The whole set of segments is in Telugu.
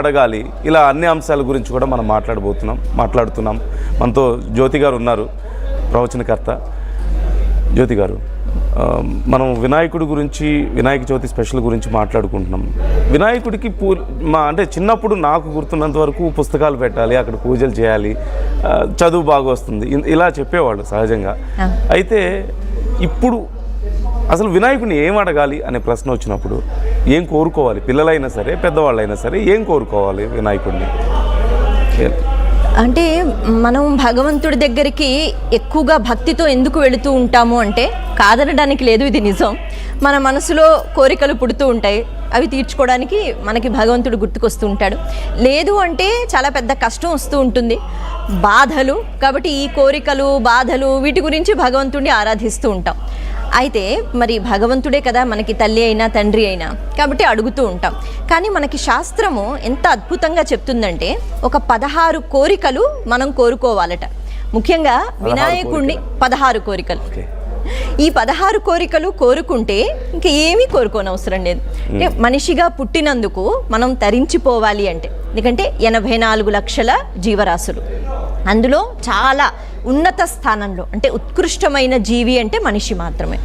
అడగాలి, ఇలా అన్ని అంశాల గురించి కూడా మనం మాట్లాడుతున్నాం. మనతో జ్యోతి గారు ఉన్నారు, ప్రవచనకర్త. జ్యోతి గారు, మనం వినాయకుడి గురించి, వినాయక చవితి స్పెషల్ గురించి మాట్లాడుకుంటున్నాం. వినాయకుడికి అంటే చిన్నప్పుడు నాకు గుర్తున్నంత వరకు పుస్తకాలు పెట్టాలి, అక్కడ పూజలు చేయాలి, చదువు బాగా వస్తుంది, ఇలా చెప్పేవాళ్ళు సహజంగా. అయితే ఇప్పుడు అసలు వినాయకుడిని ఏం అడగాలి అనే ప్రశ్న వచ్చినప్పుడు ఏం కోరుకోవాలి? పిల్లలైనా సరే, పెద్దవాళ్ళైనా సరే ఏం కోరుకోవాలి వినాయకుడిని? అంటే మనం భగవంతుడి దగ్గరికి ఎక్కువగా భక్తితో ఎందుకు వెళుతూ ఉంటాము అంటే, కాదనడానికి లేదు, ఇది నిజం. మన మనసులో కోరికలు పుడుతూ ఉంటాయి, అవి తీర్చుకోవడానికి మనకి భగవంతుడు గుర్తుకొస్తూ ఉంటాడు. లేదు అంటే చాలా పెద్ద కష్టం వస్తూ ఉంటుంది, బాధలు. కాబట్టి ఈ కోరికలు, బాధలు, వీటి గురించి భగవంతుడిని ఆరాధిస్తూ ఉంటాం. అయితే మరి భగవంతుడే కదా మనకి తల్లి అయినా తండ్రి అయినా, కాబట్టి అడుగుతూ ఉంటాం. కానీ మనకి శాస్త్రము ఎంత అద్భుతంగా చెప్తుందంటే, ఒక 16 కోరికలు మనం కోరుకోవాలట. ముఖ్యంగా వినాయకుడిని 16 కోరికలు. ఈ 16 కోరికలు కోరుకుంటే ఇంక ఏమీ కోరుకోనవసరం లేదు. అంటే మనిషిగా పుట్టినందుకు మనం తరించిపోవాలి అంటే, ఎందుకంటే 84 లక్షల జీవరాశులు, అందులో చాలా ఉన్నత స్థానంలో అంటే ఉత్కృష్టమైన జీవి అంటే మనిషి మాత్రమే.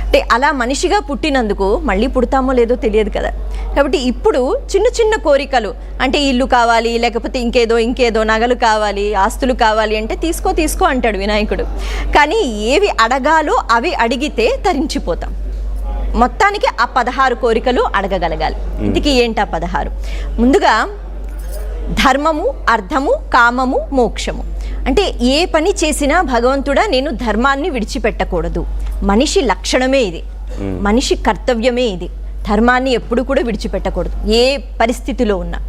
అంటే అలా మనిషిగా పుట్టినందుకు మళ్ళీ పుడతామో లేదో తెలియదు కదా. కాబట్టి ఇప్పుడు చిన్న చిన్న కోరికలు, అంటే ఇల్లు కావాలి, లేకపోతే ఇంకేదో నగలు కావాలి, ఆస్తులు కావాలి అంటే తీసుకో అంటాడు వినాయకుడు. కానీ ఏవి అడగాలో అవి అడిగితే తరించిపోతాం. మొత్తానికి ఆ 16 కోరికలు అడగగలగాలి. ఇంటికి ఏంటా 16? ముందుగా ధర్మము, అర్థము, కామము, మోక్షము. అంటే ఏ పని చేసినా భగవంతుడా నేను ధర్మాన్ని విడిచిపెట్టకూడదు. మనిషి లక్షణమే ఇది, మనిషి కర్తవ్యమే ఇది. ధర్మాన్ని ఎప్పుడు కూడా విడిచిపెట్టకూడదు. ఏ పరిస్థితిలో ఉన్నా,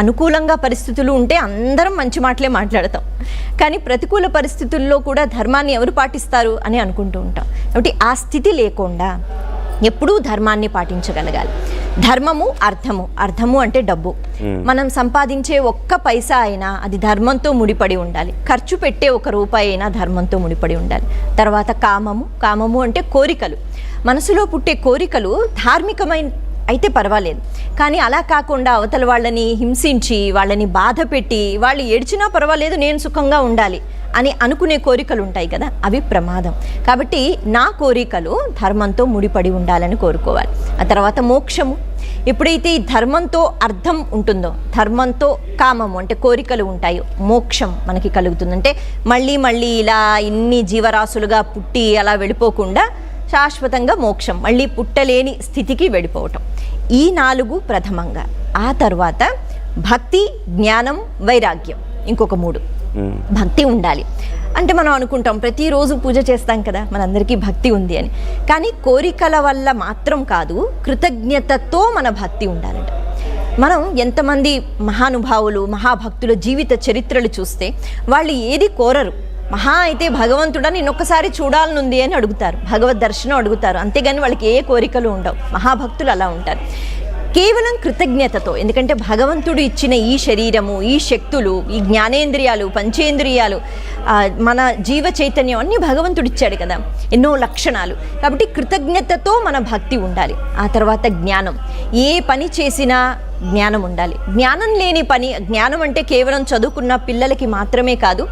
అనుకూలంగా పరిస్థితులు ఉంటే అందరం మంచి మాటలే మాట్లాడతాం, కానీ ప్రతికూల పరిస్థితుల్లో కూడా ధర్మాన్ని ఎవరు పాటిస్తారు అని అనుకుంటూ ఉంటాం. కాబట్టి ఆ స్థితి లేకుండా ఎప్పుడూ ధర్మాన్ని పాటించగలగాలి. ధర్మము, అర్థము అంటే డబ్బు. మనం సంపాదించే ఒక్క పైసా అయినా అది ధర్మంతో ముడిపడి ఉండాలి. ఖర్చు పెట్టే 1 రూపాయి అయినా ధర్మంతో ముడిపడి ఉండాలి. తర్వాత కామము అంటే కోరికలు. మనసులో పుట్టే కోరికలు ధార్మికమైన అయితే పర్వాలేదు, కానీ అలా కాకుండా అవతల వాళ్ళని హింసించి, వాళ్ళని బాధ పెట్టి, వాళ్ళు ఏడ్చినా పర్వాలేదు నేను సుఖంగా ఉండాలి అని అనుకునే కోరికలు ఉంటాయి కదా, అవి ప్రమాదం. కాబట్టి నా కోరికలు ధర్మంతో ముడిపడి ఉండాలని కోరుకోవాలి. ఆ తర్వాత మోక్షము. ఎప్పుడైతే ఈ ధర్మంతో అర్థం ఉంటుందో, ధర్మంతో కామము అంటే కోరికలు ఉంటాయో, మోక్షం మనకి కలుగుతుంది. అంటే మళ్ళీ ఇలా ఇన్ని జీవరాశులుగా పుట్టి అలా వెళ్ళిపోకుండా శాశ్వతంగా మోక్షం, మళ్ళీ పుట్టలేని స్థితికి వెళ్ళిపోవటం. ఈ 4 ప్రథమంగా. ఆ తర్వాత భక్తి, జ్ఞానం, వైరాగ్యం, ఇంకొక 3. భక్తి ఉండాలి. అంటే మనం అనుకుంటాం ప్రతిరోజు పూజ చేస్తాం కదా, మనందరికీ భక్తి ఉంది అని. కానీ కోరికల వల్ల మాత్రం కాదు, కృతజ్ఞతతో మన భక్తి ఉండాలంట. మనం ఎంతమంది మహానుభావులు, మహాభక్తుల జీవిత చరిత్రలు చూస్తే వాళ్ళు ఏది కోరరు. మహా అయితే భగవంతుడా నిన్నొక్కసారి చూడాలనుంది అని అడుగుతారు, భగవద్ దర్శనం అడుగుతారు, అంతేగాని వాళ్ళకి ఏ కోరికలు ఉండవు. మహాభక్తులు అలా ఉంటారు, కేవలం కృతజ్ఞతతో. ఎందుకంటే భగవంతుడు ఇచ్చిన ఈ శరీరము, ఈ శక్తులు, ఈ జ్ఞానేంద్రియాలు, పంచేంద్రియాలు, మన జీవ చైతన్యం అన్నీ భగవంతుడు ఇచ్చాడు కదా, ఎన్నో లక్షణాలు. కాబట్టి కృతజ్ఞతతో మన భక్తి ఉండాలి. ఆ తర్వాత జ్ఞానం. ఏ పని చేసినా జ్ఞానం ఉండాలి. జ్ఞానం లేని పని, జ్ఞానం అంటే కేవలం చదువుకున్న పిల్లలకి మాత్రమే కాదు,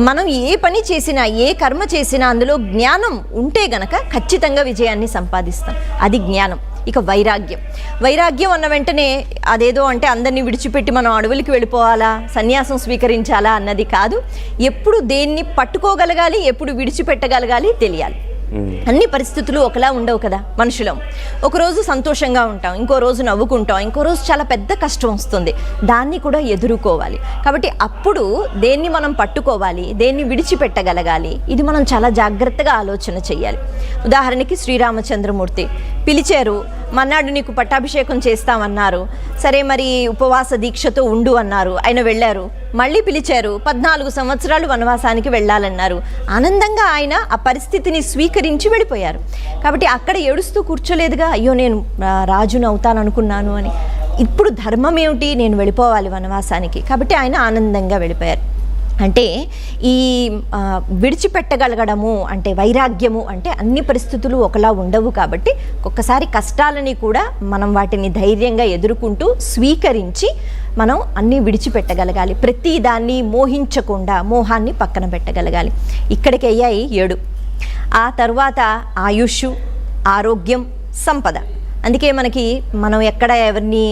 మనం ఏ పని చేసినా, ఏ కర్మ చేసినా అందులో జ్ఞానం ఉంటే గనక ఖచ్చితంగా విజయాన్ని సంపాదిస్తాం. అది జ్ఞానం. ఇక వైరాగ్యం అన్న వెంటనే అదేదో అంటే అందరినీ విడిచిపెట్టి మనం అడవులకి వెళ్ళిపోవాలా, సన్యాసం స్వీకరించాలా అన్నది కాదు. ఎప్పుడు దేన్ని పట్టుకోగలగాలి, ఎప్పుడు విడిచిపెట్టగలగాలి తెలియాలి. అన్ని పరిస్థితులు ఒకలా ఉండవు కదా మనుషులం. ఒకరోజు సంతోషంగా ఉంటాం, ఇంకో రోజు నవ్వుకుంటాం, ఇంకో రోజు చాలా పెద్ద కష్టం వస్తుంది, దాన్ని కూడా ఎదుర్కోవాలి. కాబట్టి అప్పుడు దేన్ని మనం పట్టుకోవాలి, దేన్ని విడిచిపెట్టగలగాలి, ఇది మనం చాలా జాగ్రత్తగా ఆలోచన చేయాలి. ఉదాహరణకి శ్రీరామచంద్రమూర్తి పిలిచారు, మన్నాడు నీకు పట్టాభిషేకం చేస్తామన్నారు, సరే మరి ఉపవాస దీక్షతో ఉండు అన్నారు, ఆయన వెళ్ళారు. మళ్ళీ పిలిచారు, 14 సంవత్సరాలు వనవాసానికి వెళ్ళాలన్నారు. ఆనందంగా ఆయన ఆ పరిస్థితిని స్వీకరించి వెళ్ళిపోయారు. కాబట్టి అక్కడ ఏడుస్తూ కూర్చోలేదుగా, అయ్యో నేను రాజును అవుతాననుకున్నాను అని. ఇప్పుడు ధర్మం ఏమిటి, నేను వెళ్ళిపోవాలి వనవాసానికి, కాబట్టి ఆయన ఆనందంగా వెళ్ళిపోయారు. అంటే ఈ విడిచిపెట్టగలగడము అంటే వైరాగ్యము అంటే అన్ని పరిస్థితులు ఒకలా ఉండవు కాబట్టి ఒక్కొక్కసారి కష్టాలని కూడా మనం వాటిని ధైర్యంగా ఎదుర్కొంటూ స్వీకరించి మనం అన్నీ విడిచిపెట్టగలగాలి. ప్రతి దాన్ని మోహించకుండా మోహాన్ని పక్కన పెట్టగలగాలి. ఇక్కడికి అయ్యాయి 7. ఆ తర్వాత ఆయుష్, ఆరోగ్యం, సంపద. అందుకే మనం ఎక్కడ ఎవరిని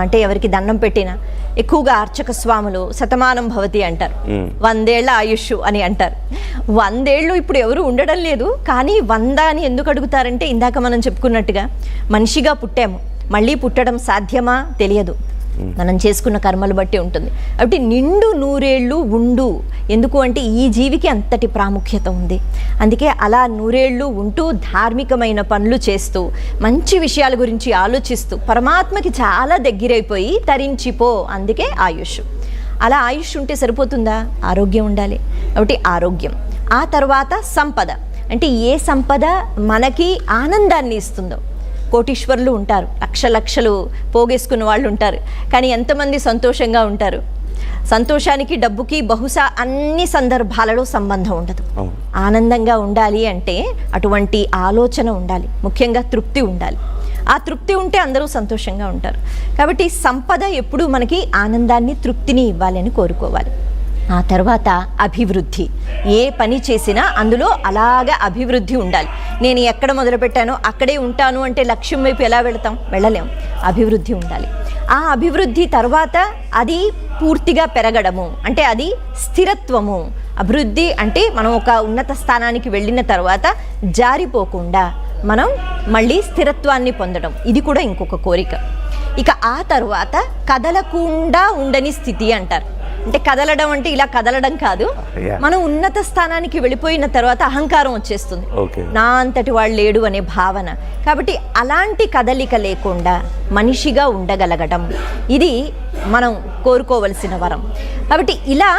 అంటే ఎవరికి దండం పెట్టినా ఎక్కువగా అర్చక స్వాములు శతమానం భవతి అంటారు, 100 ఏళ్ల ఆయుష్ అని అంటారు. 100 ఏళ్ళు ఇప్పుడు ఎవరు ఉండడం లేదు, కానీ 100 అని ఎందుకు అడుగుతారంటే ఇందాక మనం చెప్పుకున్నట్టుగా మనిషిగా పుట్టాము, మళ్ళీ పుట్టడం సాధ్యమా తెలియదు, మనం చేసుకున్న కర్మలు బట్టి ఉంటుంది. కాబట్టి నిండు 100 ఏళ్ళు ఉండు, ఎందుకు అంటే ఈ జీవికి అంతటి ప్రాముఖ్యత ఉంది. అందుకే అలా 100 ఏళ్ళు ఉంటూ ధార్మికమైన పనులు చేస్తూ మంచి విషయాల గురించి ఆలోచిస్తూ పరమాత్మకి చాలా దగ్గరైపోయి తరించిపో, అందుకే ఆయుష్. అలా ఆయుష్ ఉంటే సరిపోతుందా? ఆరోగ్యం ఉండాలి. కాబట్టి ఆరోగ్యం. ఆ తర్వాత సంపద. అంటే ఏ సంపద మనకి ఆనందాన్ని ఇస్తుందో. కోటీశ్వరులు ఉంటారు, లక్షలు పోగేసుకున్న వాళ్ళు ఉంటారు, కానీ ఎంతమంది సంతోషంగా ఉంటారు? సంతోషానికి డబ్బుకి బహుశా అన్ని సందర్భాలలో సంబంధం ఉండదు. ఆనందంగా ఉండాలి అంటే అటువంటి ఆలోచన ఉండాలి, ముఖ్యంగా తృప్తి ఉండాలి. ఆ తృప్తి ఉంటే అందరూ సంతోషంగా ఉంటారు. కాబట్టి సంపద ఎప్పుడూ మనకి ఆనందాన్ని, తృప్తిని ఇవ్వాలి అని కోరుకోవాలి. ఆ తర్వాత అభివృద్ధి. ఏ పని చేసినా అందులో అలాగా అభివృద్ధి ఉండాలి. నేను ఎక్కడ మొదలుపెట్టానో అక్కడే ఉంటాను అంటే లక్ష్యం వైపు ఎలా వెళతాం? వెళ్ళలేం. అభివృద్ధి ఉండాలి. ఆ అభివృద్ధి తర్వాత అది పూర్తిగా పెరగడము, అంటే అది స్థిరత్వము. అభివృద్ధి అంటే మనం ఒక ఉన్నత స్థానానికి వెళ్ళిన తర్వాత జారిపోకుండా మనం మళ్ళీ స్థిరత్వాన్ని పొందడం, ఇది కూడా ఇంకొక కోరిక. ఇక ఆ తర్వాత కదలకుండా ఉండని స్థితి అంటారు. అంటే కదలడం అంటే ఇలా కదలడం కాదు, మనం ఉన్నత స్థానానికి వెళ్ళిపోయిన తర్వాత అహంకారం వచ్చేస్తుంది, నా అంతటి వాళ్ళు లేడు అనే భావన. కాబట్టి అలాంటి కదలిక లేకుండా మనిషిగా ఉండగలగడం, ఇది మనం కోరుకోవలసిన వరం. కాబట్టి ఇలా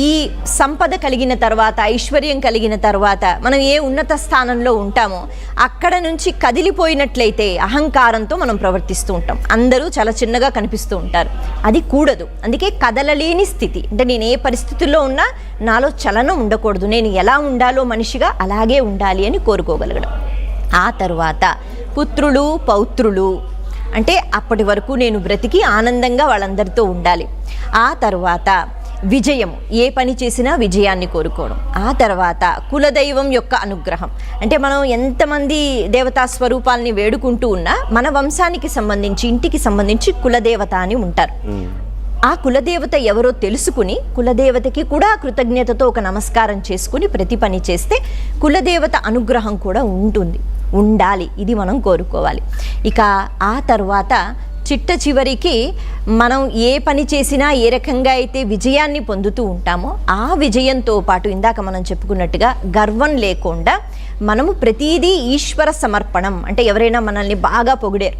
ఈ సంపద కలిగిన తర్వాత, ఐశ్వర్యం కలిగిన తర్వాత మనం ఏ ఉన్నత స్థానంలో ఉంటామో అక్కడ నుంచి కదిలిపోయినట్లయితే అహంకారంతో మనం ప్రవర్తిస్తూ ఉంటాం. అందరూ చాలా చిన్నగా కనిపిస్తూ ఉంటారు, అది కూడదు. అందుకే కదలలేని స్థితి, అంటే నేను ఏ పరిస్థితుల్లో ఉన్నా నాలో చలనం ఉండకూడదు, నేను ఎలా ఉండాలో మనిషిగా అలాగే ఉండాలి అని కోరుకోగలగడం. ఆ తర్వాత పుత్రులు, పౌత్రులు, అంటే అప్పటి వరకు నేను బ్రతికి ఆనందంగా వాళ్ళందరితో ఉండాలి. ఆ తర్వాత విజయము, ఏ పని చేసినా విజయాన్ని కోరుకోవడం. ఆ తర్వాత కులదైవం యొక్క అనుగ్రహం, అంటే మనం ఎంతమంది దేవతా స్వరూపాలని వేడుకుంటూ ఉన్నా మన వంశానికి సంబంధించి, ఇంటికి సంబంధించి కులదేవత అని ఉంటారు. ఆ కులదేవత ఎవరో తెలుసుకుని కులదేవతకి కూడా కృతజ్ఞతతో ఒక నమస్కారం చేసుకుని ప్రతి పని చేస్తే కులదేవత అనుగ్రహం కూడా ఉండాలి, ఇది మనం కోరుకోవాలి. ఇక ఆ తర్వాత చిట్ట చివరికి మనం ఏ పని చేసినా ఏ రకంగా అయితే విజయాన్ని పొందుతూ ఉంటామో ఆ విజయంతో పాటు ఇందాక మనం చెప్పుకున్నట్టుగా గర్వం లేకుండా మనము ప్రతిదీ ఈశ్వర సమర్పణం, అంటే ఎవరైనా మనల్ని బాగా పొగిడారు,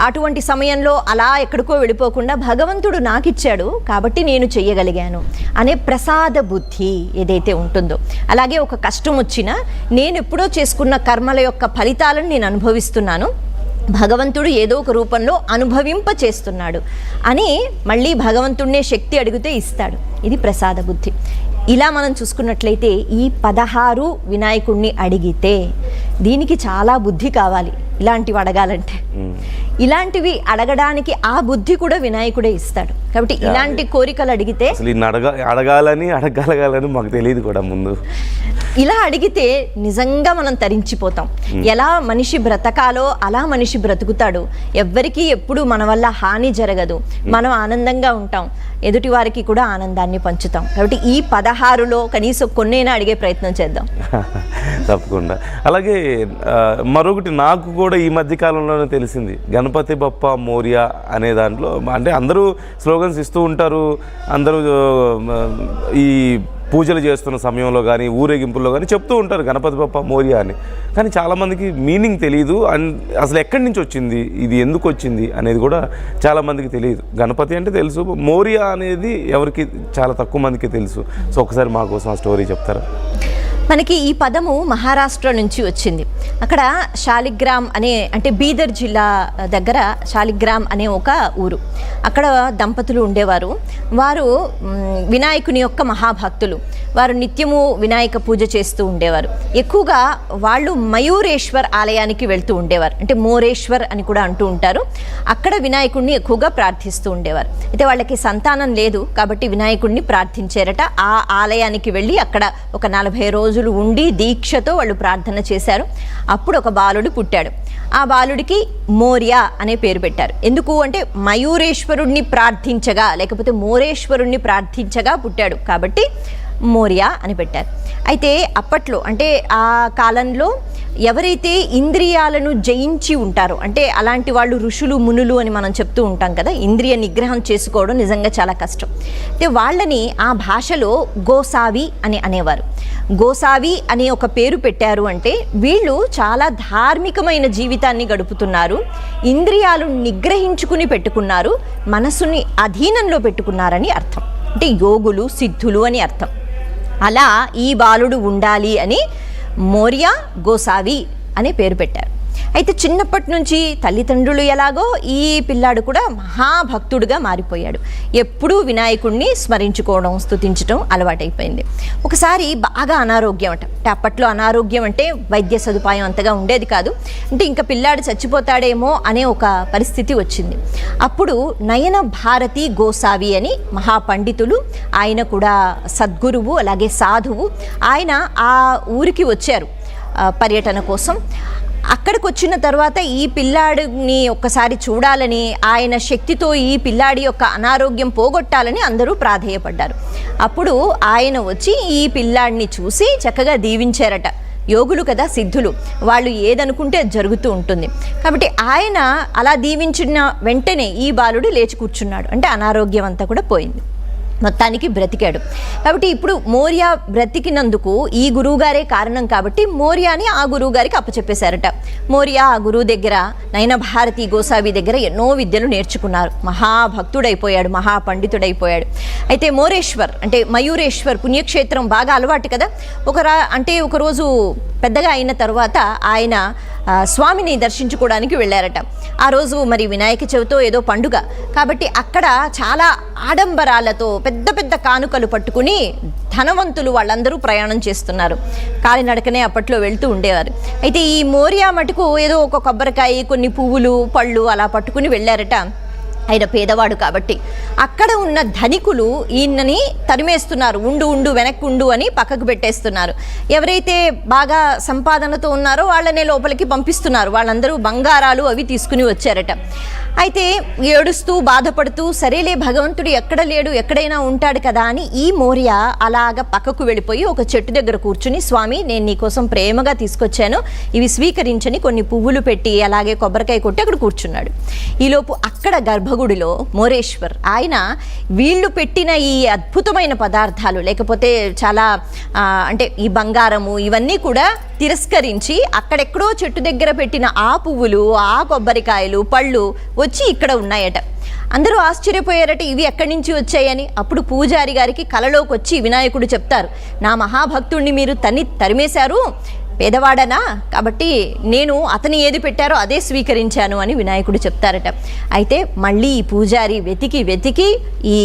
అటువంటి సమయంలో అలా ఎక్కడికో వెళ్ళిపోకుండా భగవంతుడు నాకు ఇచ్చాడు కాబట్టి నేను చెయ్యగలిగాను అనే ప్రసాద బుద్ధి ఏదైతే ఉంటుందో, అలాగే ఒక కష్టం వచ్చినా నేను ఎప్పుడో చేసుకున్న కర్మల యొక్క ఫలితాలను నేను అనుభవిస్తున్నాను, భగవంతుడు ఏదో ఒక రూపంలో అనుభవింప చేస్తున్నాడు అని మళ్ళీ భగవంతుడినే శక్తి అడిగితే ఇస్తాడు, ఇది ప్రసాద బుద్ధి. ఇలా మనం చూసుకున్నట్లయితే ఈ 16 వినాయకుడిని అడిగితే దీనికి చాలా బుద్ధి కావాలి. ఇలాంటివి అడగాలంటే, ఇలాంటివి అడగడానికి ఆ బుద్ధి కూడా వినాయకుడే ఇస్తాడు. కాబట్టి ఇలాంటి కోరికలు అడిగితే అడగాలని మాకు తెలియదు కూడా ముందు. ఇలా అడిగితే నిజంగా మనం తరించిపోతాం. ఎలా మనిషి బ్రతకాలో అలా మనిషి బ్రతుకుతాడు. ఎవ్వరికీ ఎప్పుడు మన వల్ల హాని జరగదు, మనం ఆనందంగా ఉంటాం, ఎదుటి వారికి కూడా ఆనందాన్ని పంచుతాం. కాబట్టి ఈ 16లో కనీసం కొన్నైనా అడిగే ప్రయత్నం చేద్దాం. తప్పకుండా. అలాగే మరొకటి నాకు కూడా ఈ మధ్య కాలంలోనే తెలిసింది, గణపతి బప్ప మోరియా అనే దాంట్లో, అంటే అందరూ స్లోగన్స్ ఇస్తూ ఉంటారు, అందరూ ఈ పూజలు చేస్తున్న సమయంలో కానీ ఊరేగింపుల్లో కానీ చెప్తూ ఉంటారు గణపతి బప్ప మోరియా అని, కానీ చాలామందికి మీనింగ్ తెలియదు. అండ్ అసలు ఎక్కడి నుంచి వచ్చింది, ఇది ఎందుకు వచ్చింది అనేది కూడా చాలామందికి తెలియదు. గణపతి అంటే తెలుసు, మోరియా అనేది ఎవరికి చాలా తక్కువ మందికి తెలుసు. సో ఒకసారి మా కోసం ఆ స్టోరీ చెప్తారా? మనకి ఈ పదము మహారాష్ట్ర నుంచి వచ్చింది. అక్కడ శాలిగ్రామ్ అంటే బీదర్ జిల్లా దగ్గర శాలిగ్రామ్ అనే ఒక ఊరు. అక్కడ దంపతులు ఉండేవారు. వారు వినాయకుని యొక్క మహాభక్తులు. వారు నిత్యము వినాయక పూజ చేస్తూ ఉండేవారు. ఎక్కువగా వాళ్ళు మయూరేశ్వర్ ఆలయానికి వెళ్తూ ఉండేవారు. అంటే మోరేశ్వర్ అని కూడా అంటూ ఉంటారు. అక్కడ వినాయకుడిని ఎక్కువగా ప్రార్థిస్తూ ఉండేవారు. అయితే వాళ్ళకి సంతానం లేదు కాబట్టి వినాయకుడిని ప్రార్థించారట. ఆ ఆలయానికి వెళ్ళి అక్కడ ఒక 40 రోజులు ఉండి దీక్షతో వాళ్ళు ప్రార్థన చేశారు. అప్పుడు ఒక బాలుడు పుట్టాడు. ఆ బాలుడికి మోరియా అనే పేరు పెట్టారు. ఎందుకు అంటే మయూరేశ్వరుణ్ణి ప్రార్థించగా లేకపోతే మోరేశ్వరుణ్ణి ప్రార్థించగా పుట్టాడు కాబట్టి మోరియా అని పెట్టారు. అయితే అప్పట్లో అంటే ఆ కాలంలో ఎవరైతే ఇంద్రియాలను జయించి ఉంటారో అంటే అలాంటి వాళ్ళు ఋషులు మునులు అని మనం చెప్తూ ఉంటాం కదా, ఇంద్రియ నిగ్రహం చేసుకోవడం నిజంగా చాలా కష్టం. అయితే వాళ్ళని ఆ భాషలో గోసావి అని అనేవారు. గోసావి అనే ఒక పేరు పెట్టారు అంటే వీళ్ళు చాలా ధార్మికమైన జీవితాన్ని గడుపుతున్నారు, ఇంద్రియాలు నిగ్రహించుకుని పెట్టుకున్నారు, మనసుని అధీనంలో పెట్టుకున్నారని అర్థం. అంటే యోగులు సిద్ధులు అని అర్థం. అలా ఈ బాలుడు ఉండాలి అని మోరియా గోసావి అనే పేరు పెట్టారు. అయితే చిన్నప్పటి నుంచి తల్లిదండ్రులు ఎలాగో ఈ పిల్లాడు కూడా మహాభక్తుడుగా మారిపోయాడు. ఎప్పుడూ వినాయకుడిని స్మరించుకోవడం స్తుతించడం అలవాటైపోయింది. ఒకసారి బాగా అనారోగ్యం అంటే అప్పట్లో అనారోగ్యం అంటే వైద్య సదుపాయం అంతగా ఉండేది కాదు. అంటే ఇంకా పిల్లాడు చచ్చిపోతాడేమో అనే ఒక పరిస్థితి వచ్చింది. అప్పుడు నయన భారతి గోసావి అని మహాపండితులు, ఆయన కూడా సద్గురువు అలాగే సాధువు, ఆయన ఆ ఊరికి వచ్చారు పర్యటన కోసం. అక్కడికి వచ్చిన తర్వాత ఈ పిల్లాడిని ఒక్కసారి చూడాలని, ఆయన శక్తితో ఈ పిల్లాడి యొక్క అనారోగ్యం పోగొట్టాలని అందరూ ప్రాధేయపడ్డారు. అప్పుడు ఆయన వచ్చి ఈ పిల్లాడిని చూసి చక్కగా దీవించారట. యోగులు కదా, సిద్ధులు, వాళ్ళు ఏదనుకుంటే అది జరుగుతూ ఉంటుంది. కాబట్టి ఆయన అలా దీవించిన వెంటనే ఈ బాలుడు లేచి కూర్చున్నాడు. అంటే అనారోగ్యం అంతా కూడా పోయింది, మొత్తానికి బ్రతికాడు. కాబట్టి ఇప్పుడు మోరియా బ్రతికినందుకు ఈ గురువుగారే కారణం కాబట్టి మోరియాని ఆ గురువుగారికి అప్పచెప్పేశారట. మోరియా ఆ గురువు దగ్గర నయన భారతి గోసావి దగ్గర ఎన్నో విద్యలు నేర్చుకున్నారు. మహాభక్తుడైపోయాడు, మహాపండితుడైపోయాడు. అయితే మోరేశ్వర్ అంటే మయూరేశ్వర్ పుణ్యక్షేత్రం బాగా అలవాటు కదా. ఒకరోజు పెద్దగా అయిన తర్వాత ఆయన స్వామిని దర్శించుకోవడానికి వెళ్ళారట. ఆ రోజు మరి వినాయక చవితో ఏదో పండుగ కాబట్టి అక్కడ చాలా ఆడంబరాలతో పెద్ద పెద్ద కానుకలు పట్టుకుని ధనవంతులు వాళ్ళందరూ ప్రయాణం చేస్తున్నారు. కాలినడకనే అప్పట్లో వెళ్తూ ఉండేవారు. అయితే ఈ మోరియా మటుకు ఏదో ఒక కొబ్బరికాయ, కొన్ని పువ్వులు, పళ్ళు అలా పట్టుకుని వెళ్ళారట. ఆయన పేదవాడు కాబట్టి అక్కడ ఉన్న ధనికులు ఈయనని తరిమేస్తున్నారు. ఉండు వెనక్కి ఉండు అని పక్కకు పెట్టేస్తున్నారు. ఎవరైతే బాగా సంపాదనతో ఉన్నారో వాళ్ళనే లోపలికి పంపిస్తున్నారు. వాళ్ళందరూ బంగారాలు అవి తీసుకుని వచ్చారట. అయితే ఏడుస్తూ బాధపడుతూ సరేలే భగవంతుడు ఎక్కడ లేడు, ఎక్కడైనా ఉంటాడు కదా అని ఈ మోరియా అలాగ పక్కకు వెళ్ళిపోయి ఒక చెట్టు దగ్గర కూర్చుని, స్వామి నేను నీకోసం ప్రేమగా తీసుకొచ్చాను, ఇవి స్వీకరించని కొన్ని పువ్వులు పెట్టి అలాగే కొబ్బరికాయ కొట్టి అక్కడ కూర్చున్నాడు. ఈలోపు అక్కడ గర్భగుడిలో మోరేశ్వర్ ఆయన వీళ్ళు పెట్టిన ఈ అద్భుతమైన పదార్థాలు లేకపోతే చాలా అంటే ఈ బంగారము ఇవన్నీ కూడా తిరస్కరించి అక్కడెక్కడో చెట్టు దగ్గర పెట్టిన ఆ పువ్వులు, ఆ కొబ్బరికాయలు, పళ్ళు వచ్చి ఇక్కడ ఉన్నాయట. అందరూ ఆశ్చర్యపోయారట, ఇవి ఎక్కడి నుంచి వచ్చాయని. అప్పుడు పూజారి గారికి కలలోకి వచ్చి వినాయకుడు చెప్తారు, నా మహాభక్తుడిని మీరు తరిమేశారు, పేదవాడనా కాబట్టి నేను అతని ఏది పెట్టారో అదే స్వీకరించాను అని వినాయకుడు చెప్తారట. అయితే మళ్ళీ ఈ పూజారి వెతికి ఈ